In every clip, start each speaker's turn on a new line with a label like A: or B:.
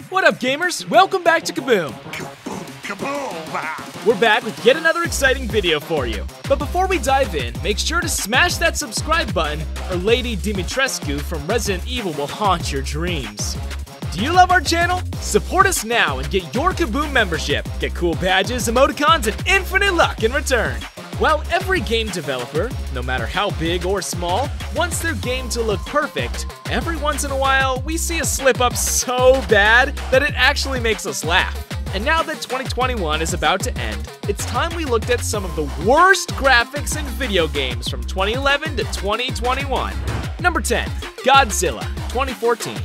A: What up, gamers? Welcome back to Kaboom! We're back with yet another exciting video for you. But before we dive in, make sure to smash that subscribe button or Lady Dimitrescu from Resident Evil will haunt your dreams. Do you love our channel? Support us now and get your Kaboom membership. Get cool badges, emoticons, and infinite luck in return. While every game developer, no matter how big or small, wants their game to look perfect, every once in a while we see a slip up so bad that it actually makes us laugh. And now that 2021 is about to end, it's time we looked at some of the worst graphics in video games from 2011 to 2021. Number 10, Godzilla, 2014.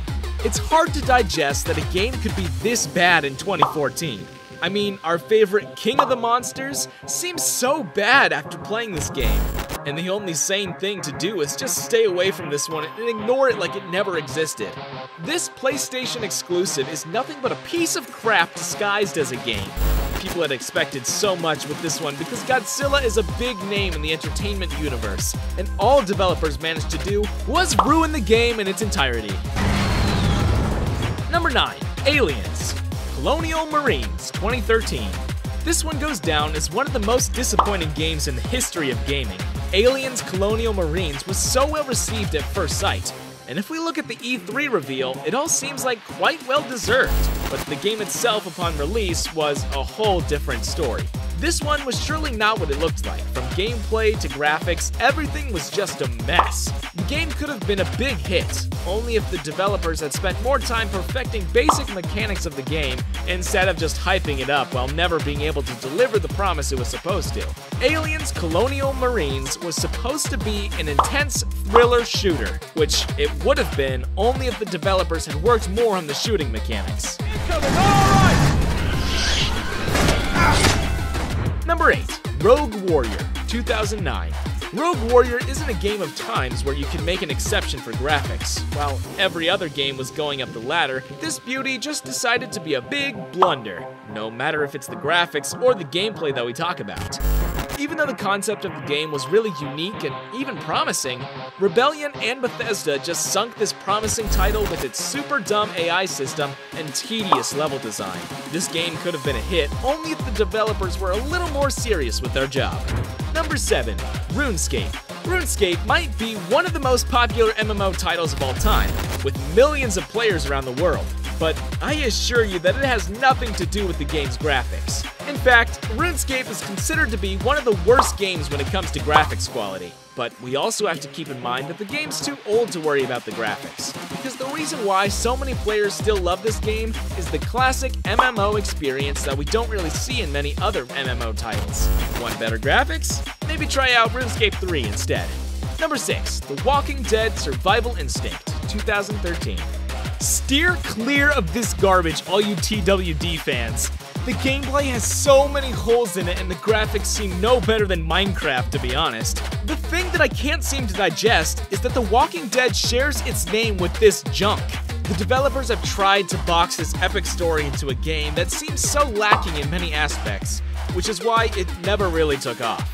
A: It's hard to digest that a game could be this bad in 2014. I mean, our favorite King of the Monsters seems so bad after playing this game. And the only sane thing to do is just stay away from this one and ignore it like it never existed. This PlayStation exclusive is nothing but a piece of crap disguised as a game. People had expected so much with this one because Godzilla is a big name in the entertainment universe, and all developers managed to do was ruin the game in its entirety. Number 9, Aliens. Colonial Marines, 2013. This one goes down as one of the most disappointing games in the history of gaming. Aliens Colonial Marines was so well received at first sight, and if we look at the E3 reveal, it all seems like quite well deserved, but the game itself upon release was a whole different story. This one was surely not what it looked like. From gameplay to graphics, everything was just a mess. The game could have been a big hit, only if the developers had spent more time perfecting basic mechanics of the game instead of just hyping it up while never being able to deliver the promise it was supposed to. Aliens Colonial Marines was supposed to be an intense thriller shooter, which it would have been only if the developers had worked more on the shooting mechanics. Number 8, Rogue Warrior, 2009. Rogue Warrior isn't a game of times where you can make an exception for graphics. While every other game was going up the ladder, this beauty just decided to be a big blunder, no matter if it's the graphics or the gameplay that we talk about. Even though the concept of the game was really unique and even promising, Rebellion and Bethesda just sunk this promising title with its super dumb AI system and tedious level design. This game could have been a hit only if the developers were a little more serious with their job. Number 7, RuneScape. RuneScape might be one of the most popular MMO titles of all time, with millions of players around the world. But I assure you that it has nothing to do with the game's graphics. In fact, RuneScape is considered to be one of the worst games when it comes to graphics quality. But we also have to keep in mind that the game's too old to worry about the graphics, because the reason why so many players still love this game is the classic MMO experience that we don't really see in many other MMO titles. Want better graphics? Maybe try out RuneScape 3 instead. Number 6, The Walking Dead Survival Instinct, 2013. Steer clear of this garbage, all you TWD fans. The gameplay has so many holes in it and the graphics seem no better than Minecraft, to be honest. The thing that I can't seem to digest is that The Walking Dead shares its name with this junk. The developers have tried to box this epic story into a game that seems so lacking in many aspects, which is why it never really took off.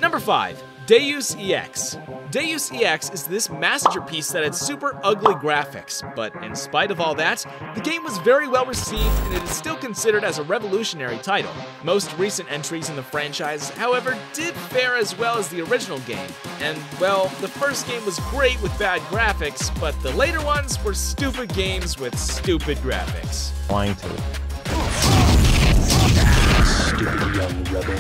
A: Number 5, Deus Ex. Deus Ex is this masterpiece that had super ugly graphics, but in spite of all that, the game was very well received and it is still considered as a revolutionary title. Most recent entries in the franchise, however, did fare as well as the original game. And, well, the first game was great with bad graphics, but the later ones were stupid games with stupid graphics.
B: Stupid young rebel.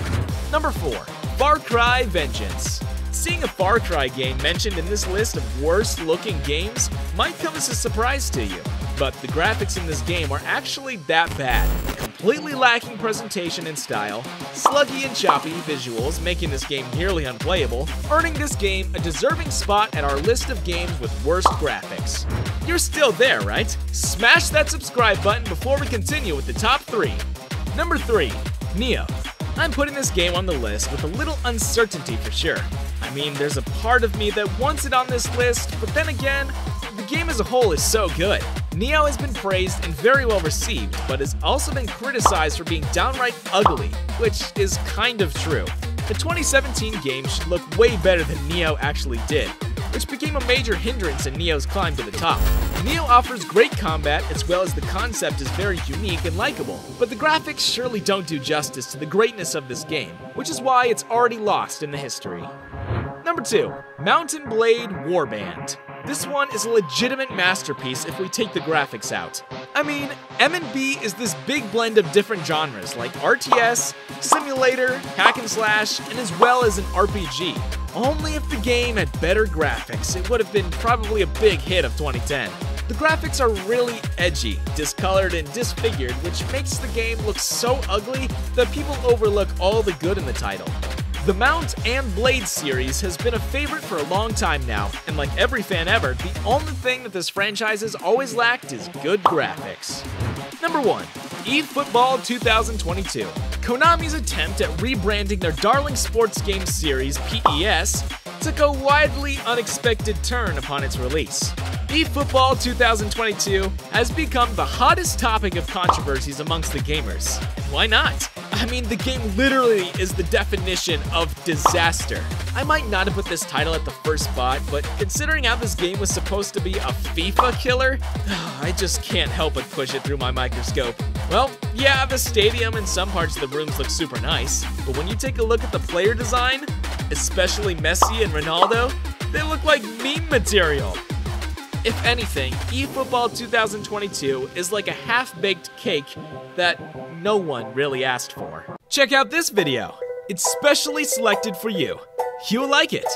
A: Number 4, Far Cry Vengeance. Seeing a Far Cry game mentioned in this list of worst looking games might come as a surprise to you, but the graphics in this game are actually that bad. Completely lacking presentation and style, sluggy and choppy visuals making this game nearly unplayable, earning this game a deserving spot at our list of games with worst graphics. You're still there, right? Smash that subscribe button before we continue with the top 3. Number 3, Nioh. I'm putting this game on the list with a little uncertainty for sure. I mean, there's a part of me that wants it on this list, but then again, the game as a whole is so good. Nioh has been praised and very well received, but has also been criticized for being downright ugly, which is kind of true. The 2017 game should look way better than Nioh actually did. which became a major hindrance in Nioh's climb to the top. Nioh offers great combat, as well as the concept is very unique and likable, but the graphics surely don't do justice to the greatness of this game, which is why it's already lost in the history. Number 2. Mountain Blade Warband. This one is a legitimate masterpiece if we take the graphics out. I mean, M&B is this big blend of different genres like RTS, simulator, hack and slash, and as well as an RPG. Only if the game had better graphics, it would have been probably a big hit of 2010. The graphics are really edgy, discolored, and disfigured, which makes the game look so ugly that people overlook all the good in the title. The Mount and Blade series has been a favorite for a long time now, and like every fan ever, the only thing that this franchise has always lacked is good graphics. Number 1. eFootball 2022. Konami's attempt at rebranding their darling sports game series, PES, took a widely unexpected turn upon its release. eFootball 2022 has become the hottest topic of controversies amongst the gamers. And why not? I mean, the game literally is the definition of disaster. I might not have put this title at the first spot, but considering how this game was supposed to be a FIFA killer, I just can't help but push it through my microscope. Well, yeah, the stadium and some parts of the rooms look super nice, but when you take a look at the player design, especially Messi and Ronaldo, they look like meme material. If anything, eFootball 2022 is like a half-baked cake that no one really asked for. Check out this video. It's specially selected for you. You'll like it.